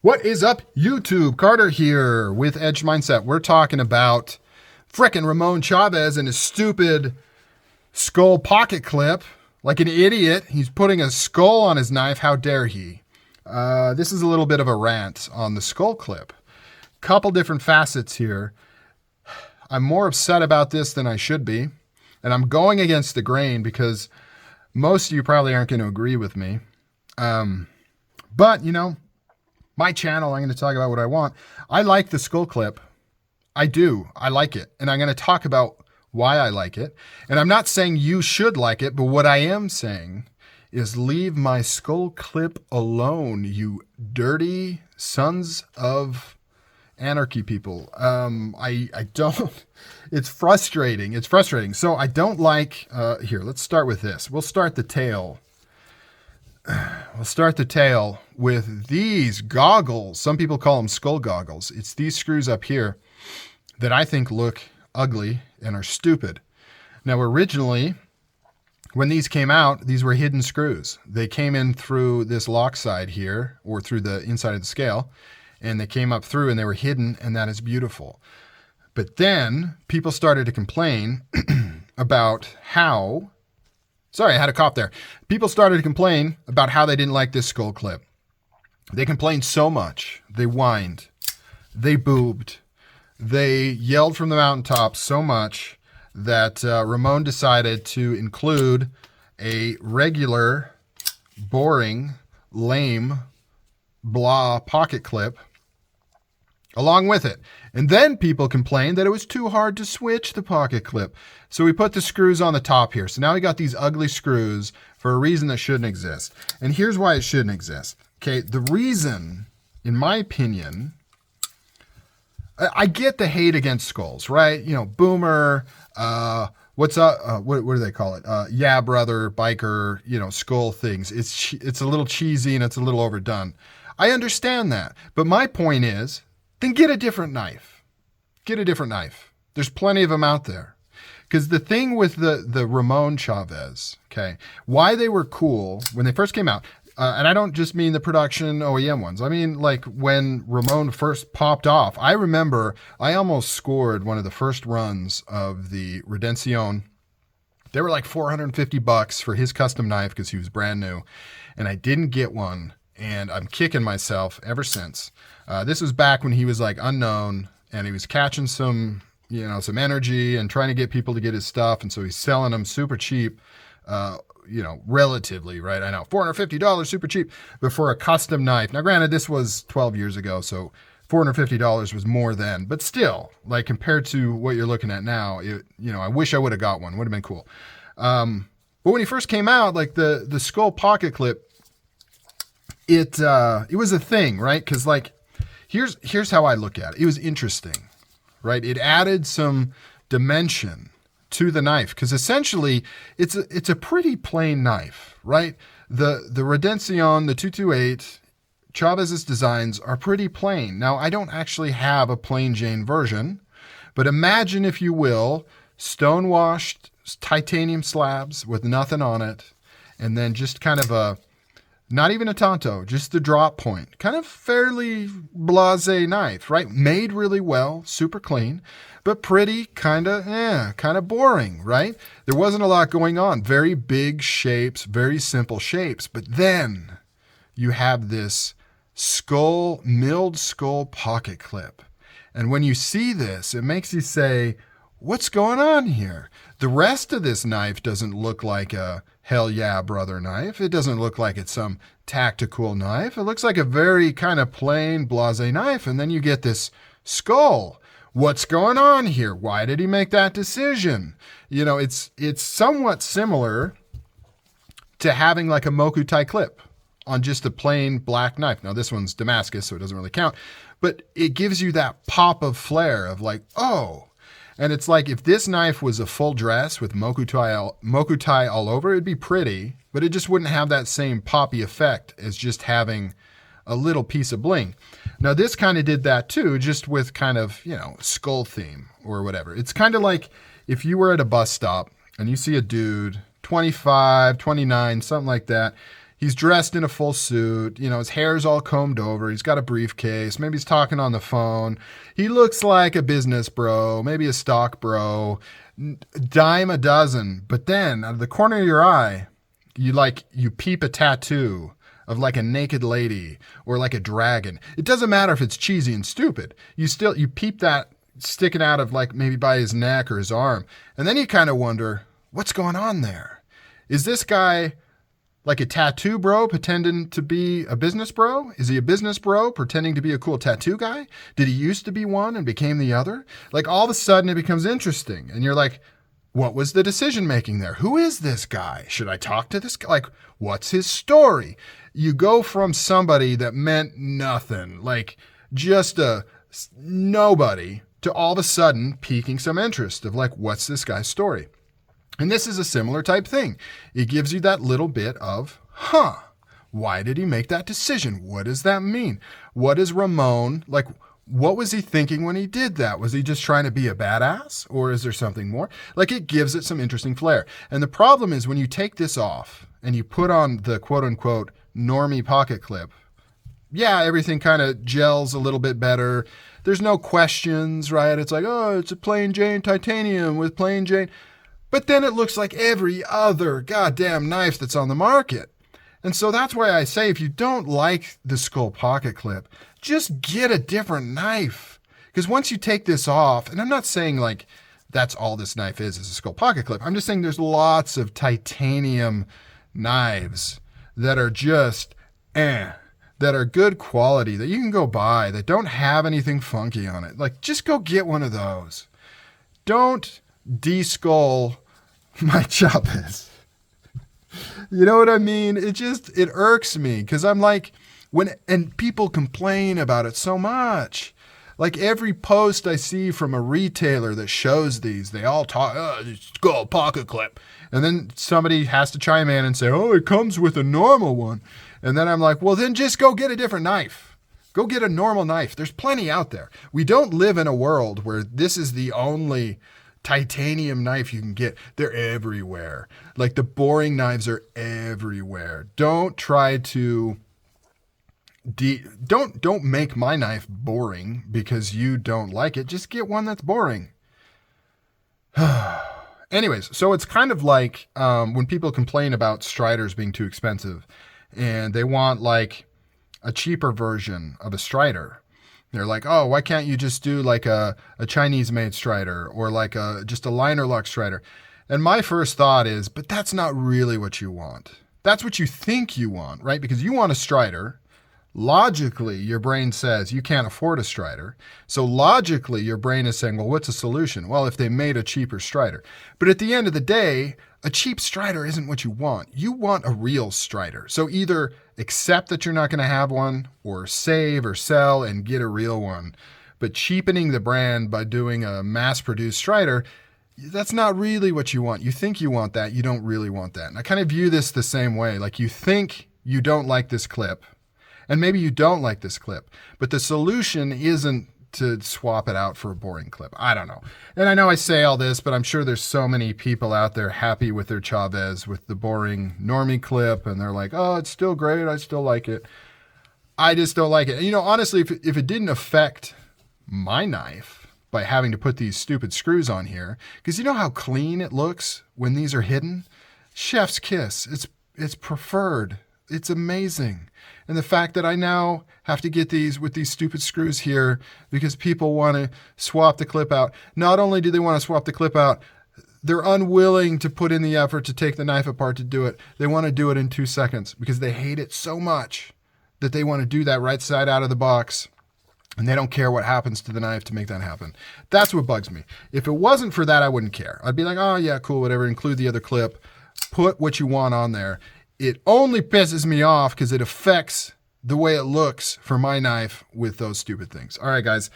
What is up, YouTube? Carter here with Edge Mindset. We're talking about frickin' Ramon Chaves and his stupid skull pocket clip. Like an idiot, he's putting a skull on his knife. How dare he? This is a little bit of a rant on the skull clip. Couple different facets here. I'm more upset about this than I should be. And I'm going against the grain because most of you probably aren't going to agree with me. But, you know, my channel, I'm going to talk about what I want. I like the skull clip. I do. I like it. And I'm going to talk about why I like it. And I'm not saying you should like it, but what I am saying is leave my skull clip alone, you dirty sons of anarchy people. I don't, it's frustrating. It's frustrating. So I don't like, here, let's start with this. We'll start the tail. We'll start the tail with these goggles. Some people call them skull goggles. It's these screws up here that I think look ugly and are stupid. Now, originally, when these came out, these were hidden screws. They came in through this lock side here, or through the inside of the scale, and they came up through and they were hidden, and that is beautiful. But then people started to complain about how... Sorry, I had a cough there. People started to complain about how they didn't like this skull clip. They complained so much. They whined. They boobed. They yelled from the mountaintops so much that Ramon decided to include a regular, boring, lame, blah pocket clip along with it. And then people complained that it was too hard to switch the pocket clip. So we put the screws on the top here. So now we got these ugly screws for a reason that shouldn't exist. And here's why it shouldn't exist. Okay, the reason, in my opinion, I get the hate against skulls, right? You know, boomer, what's up? What do they call it? Yeah, brother, biker, you know, skull things. It's a little cheesy and it's a little overdone. I understand that. But my point is, then get a different knife. Get a different knife. There's plenty of them out there. Because the thing with the Ramon Chaves, okay, why they were cool when they first came out, and I don't just mean the production OEM ones. I mean, like when Ramon first popped off, I remember I almost scored one of the first runs of the Redención. They were like $450 for his custom knife because he was brand new. And I didn't get one. And I'm kicking myself ever since. This was back when he was like unknown and he was catching some, you know, some energy and trying to get people to get his stuff. And so he's selling them super cheap, you know, relatively, right? I know, $450, super cheap, but for a custom knife. Now, granted, this was 12 years ago, so $450 was more then, but still, like compared to what you're looking at now, you know, I wish I would have got one. Would have been cool. But when he first came out, like the skull pocket clip, it was a thing, right? Because like, here's how I look at it. It was interesting, right? It added some dimension to the knife because essentially it's a pretty plain knife, right? The Redención, the 228, Chavez's designs are pretty plain. Now, I don't actually have a plain Jane version, but imagine, if you will, stone-washed titanium slabs with nothing on it, and then just kind of not even a tanto, just the drop point. Kind of fairly blasé knife, right? Made really well, super clean, but pretty kind of boring, right? There wasn't a lot going on. Very big shapes, very simple shapes. But then you have this milled skull pocket clip. And when you see this, it makes you say, what's going on here? The rest of this knife doesn't look like a hell yeah brother knife. It doesn't look like it's some tactical knife. It looks like a very kind of plain blasé knife. And then you get this skull. What's going on here? Why did he make that decision? You know, it's somewhat similar to having like a Mokutai clip on just a plain black knife. Now this one's Damascus, so it doesn't really count, but it gives you that pop of flair of like, oh. And it's like if this knife was a full dress with Mokutai all over, it'd be pretty, but it just wouldn't have that same poppy effect as just having a little piece of bling. Now this kind of did that too, just with kind of, you know, skull theme or whatever. It's kind of like if you were at a bus stop and you see a dude, 25, 29, something like that. He's dressed in a full suit. You know, his hair's all combed over. He's got a briefcase. Maybe he's talking on the phone. He looks like a business bro, maybe a stock bro, dime a dozen. But then out of the corner of your eye, you peep a tattoo of like a naked lady or like a dragon. It doesn't matter if it's cheesy and stupid. You peep that sticking out of like maybe by his neck or his arm. And then you kind of wonder, what's going on there? Is this guy like a tattoo bro pretending to be a business bro? Is he a business bro pretending to be a cool tattoo guy? Did he used to be one and became the other? Like all of a sudden it becomes interesting and you're like, what was the decision making there? Who is this guy? Should I talk to this guy? Like, what's his story? You go from somebody that meant nothing, like just a nobody, to all of a sudden piquing some interest of like, what's this guy's story? And this is a similar type thing. It gives you that little bit of, why did he make that decision? What does that mean? What is Ramon, like, what was he thinking when he did that? Was he just trying to be a badass? Or is there something more? Like, it gives it some interesting flair. And the problem is when you take this off and you put on the quote unquote normie pocket clip, yeah, everything kind of gels a little bit better. There's no questions, right? It's like, oh, it's a plain Jane titanium with plain Jane. But then it looks like every other goddamn knife that's on the market. And so that's why I say if you don't like the Skull pocket clip, just get a different knife. Because once you take this off, and I'm not saying like that's all this knife is a Skull pocket clip. I'm just saying there's lots of titanium knives that are just that are good quality that you can go buy that don't have anything funky on it. Like, just go get one of those. Don't de-skull my Chaves. You know what I mean? It irks me because I'm like, and people complain about it so much. Like every post I see from a retailer that shows these, they all talk, Skull pocket clip. And then somebody has to chime in and say, oh, it comes with a normal one. And then I'm like, well, then just go get a different knife. Go get a normal knife. There's plenty out there. We don't live in a world where this is the only titanium knife you can get. They're everywhere. Like the boring knives are everywhere. Don't try to don't make my knife boring because you don't like it. Just get one that's boring. Anyways, so it's kind of like when people complain about Striders being too expensive and they want like a cheaper version of a Strider. They're like, oh, why can't you just do like a Chinese-made Strider or like just a liner lock Strider? And my first thought is, but that's not really what you want. That's what you think you want, right? Because you want a Strider. Logically, your brain says you can't afford a Strider. So logically, your brain is saying, well, what's a solution? Well, if they made a cheaper Strider. But at the end of the day, a cheap Strider isn't what you want. You want a real Strider. So either accept that you're not going to have one or save or sell and get a real one. But cheapening the brand by doing a mass-produced Strider, that's not really what you want. You think you want that. You don't really want that. And I kind of view this the same way. Like you think you don't like this clip. And maybe you don't like this clip, but the solution isn't to swap it out for a boring clip. I don't know. And I know I say all this, but I'm sure there's so many people out there happy with their Chaves with the boring normie clip. And they're like, oh, it's still great. I still like it. I just don't like it. And, you know, honestly, if it didn't affect my knife by having to put these stupid screws on here, because you know how clean it looks when these are hidden? Chef's kiss. It's preferred. It's amazing. And the fact that I now have to get these with these stupid screws here because people want to swap the clip out. Not only do they want to swap the clip out, they're unwilling to put in the effort to take the knife apart to do it. They want to do it in 2 seconds because they hate it so much that they want to do that right side out of the box. And they don't care what happens to the knife to make that happen. That's what bugs me. If it wasn't for that, I wouldn't care. I'd be like, oh yeah, cool, whatever. Include the other clip. Put what you want on there. It only pisses me off because it affects the way it looks for my knife with those stupid things. All right, guys,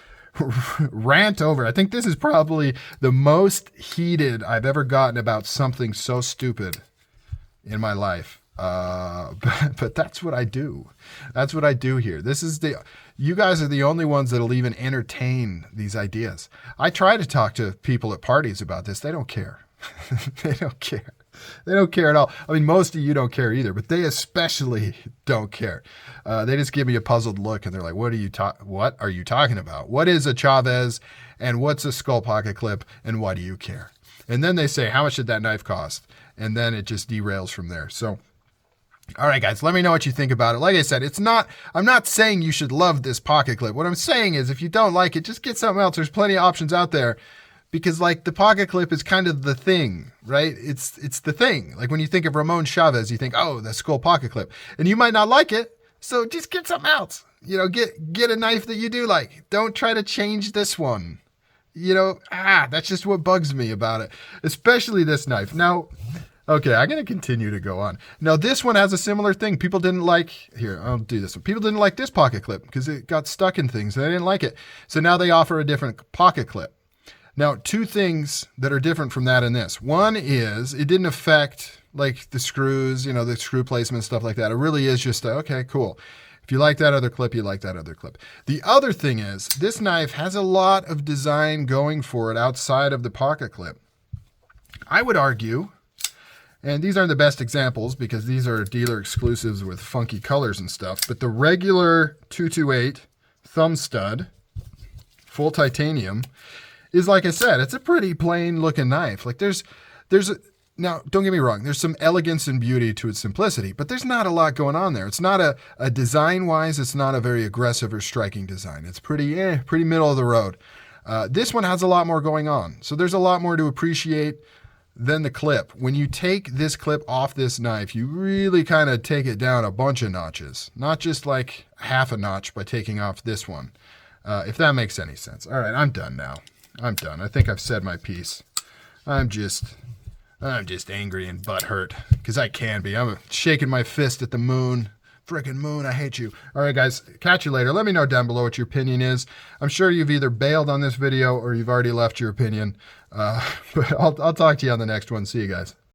rant over. I think this is probably the most heated I've ever gotten about something so stupid in my life. But that's what I do. That's what I do here. You guys are the only ones that'll even entertain these ideas. I try to talk to people at parties about this. They don't care. They don't care. They don't care at all. I mean, most of you don't care either, but they especially don't care. They just give me a puzzled look and they're like, what are you talking about? What is a Chaves and what's a skull pocket clip and why do you care? And then they say, how much did that knife cost? And then it just derails from there. So, all right, guys, let me know what you think about it. Like I said, I'm not saying you should love this pocket clip. What I'm saying is if you don't like it, just get something else. There's plenty of options out there. Because like the pocket clip is kind of the thing, right? It's the thing. Like when you think of Ramon Chaves, you think, oh, the skull pocket clip. And you might not like it, so just get something else. You know, get a knife that you do like. Don't try to change this one. You know, that's just what bugs me about it. Especially this knife. Now, okay, I'm going to continue to go on. Now, this one has a similar thing. People didn't like, here, I'll do this one. People didn't like this pocket clip because it got stuck in things. They didn't like it. So now they offer a different pocket clip. Now, two things that are different from that and this. One is it didn't affect like the screws, you know, the screw placement, stuff like that. It really is just, okay, cool. If you like that other clip, you like that other clip. The other thing is this knife has a lot of design going for it outside of the pocket clip. I would argue, and these aren't the best examples because these are dealer exclusives with funky colors and stuff, but the regular 228 thumb stud, full titanium, is like I said, it's a pretty plain looking knife. Like now don't get me wrong, there's some elegance and beauty to its simplicity, but there's not a lot going on there. It's not a design wise, it's not a very aggressive or striking design. It's pretty middle of the road. This one has a lot more going on. So there's a lot more to appreciate than the clip. When you take this clip off this knife, you really kind of take it down a bunch of notches, not just like half a notch by taking off this one. If that makes any sense. All right, I'm done now. I'm done. I think I've said my piece. I'm just angry and butthurt because I can be. I'm shaking my fist at the moon. Frickin' moon, I hate you. All right, guys, catch you later. Let me know down below what your opinion is. I'm sure you've either bailed on this video or you've already left your opinion. But I'll talk to you on the next one. See you guys.